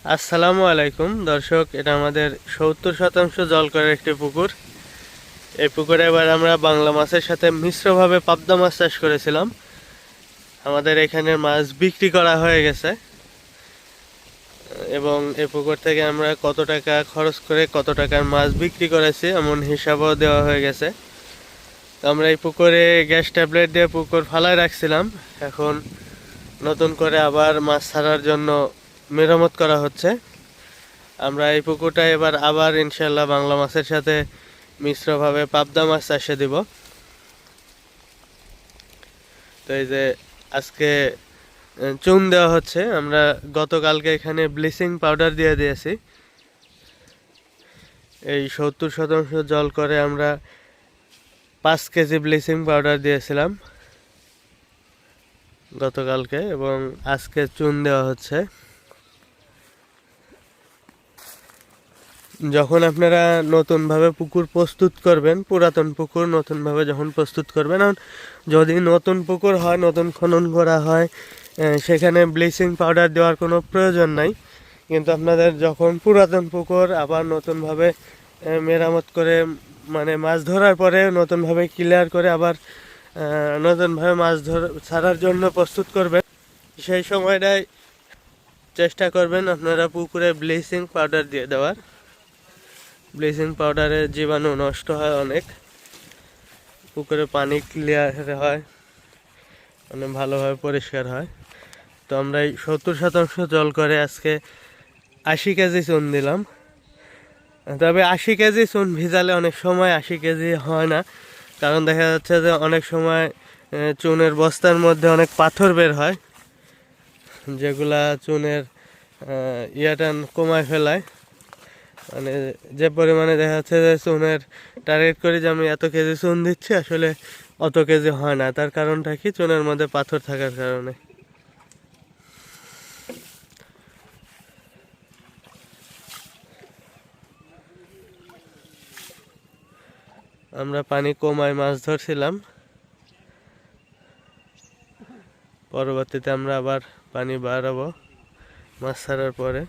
আসসালামু আলাইকুম দর্শক, এটা আমাদের 70% জল করে একটি পুকুর। এই পুকুরে এবার আমরা বাংলা মাছের সাথে মিশ্রভাবে পাবদা মাছ চাষ করেছিলাম। আমাদের এখানে মাছ বিক্রি করা হয়ে গেছে এবং এই পুকুর থেকে আমরা কত টাকা খরচ করে কত টাকার মাছ বিক্রি করেছি এমন হিসাবও দেওয়া হয়ে গেছে। তো আমরা এই পুকুরে গ্যাস ট্যাবলেট দিয়ে পুকুর ফালায় রাখছিলাম। এখন নতুন করে আবার মাছ ছাড়ার জন্য মেরামত করা হচ্ছে। আমরা এই পুকুরটা এবার আবার ইনশাল্লাহ বাংলা মাছের সাথে মিশ্রভাবে পাবদা মাছ চাষে দিব। তো এই যে আজকে চুন দেওয়া হচ্ছে। আমরা গতকালকে এখানে ব্লিচিং পাউডার দিয়ে দিয়েছি। এই 70% জল করে আমরা 5 কেজি ব্লিচিং পাউডার দিয়েছিলাম গতকালকে, এবং আজকে চুন দেওয়া হচ্ছে। যখন আপনারা নতুনভাবে পুকুর প্রস্তুত করবেন, পুরাতন পুকুর নতুনভাবে যখন প্রস্তুত করবেন, যদি নতুন পুকুর হয়, নতুন খনন করা হয়, সেখানে ব্লিচিং পাউডার দেওয়ার কোনো প্রয়োজন নাই। কিন্তু আপনাদের যখন পুরাতন পুকুর আবার নতুনভাবে মেরামত করে, মানে মাছ ধরার পরে নতুনভাবে ক্লিয়ার করে আবার নতুনভাবে মাছ ছাড়ার জন্য প্রস্তুত করবেন, সেই সময়টায় চেষ্টা করবেন আপনারা পুকুরে ব্লিচিং পাউডার দিয়ে দেওয়ার। ব্লিচিং পাউডারে জীবাণু নষ্ট হয় অনেক, পুকুরে পানি ক্লিয়ার হয়, মানে ভালোভাবে পরিষ্কার হয়। তো আমরা এই 70% জল করে আজকে 80 কেজি চুন দিলাম। তবে 80 কেজি চুন ভিজালে অনেক সময় 80 কেজি হয় না, কারণ দেখা যাচ্ছে যে অনেক সময় চুনের বস্তার মধ্যে অনেক পাথর বের হয়, যেগুলা চুনের ইয়াটা কমায় ফেলায়। মানে যে পরিমাণে দেখা যাচ্ছে যে চুনের টার্গেট করি যে আমি এত কেজি চুন দিচ্ছি, আসলে অত কেজি হয় না। তার কারণটা কি? চুনের মধ্যে পাথর থাকার কারণে। আমরা পানি কমায় মাছ ধরছিলাম, পরবর্তীতে আমরা আবার পানি বাড়াবো মাছ ছাড়ার পরে।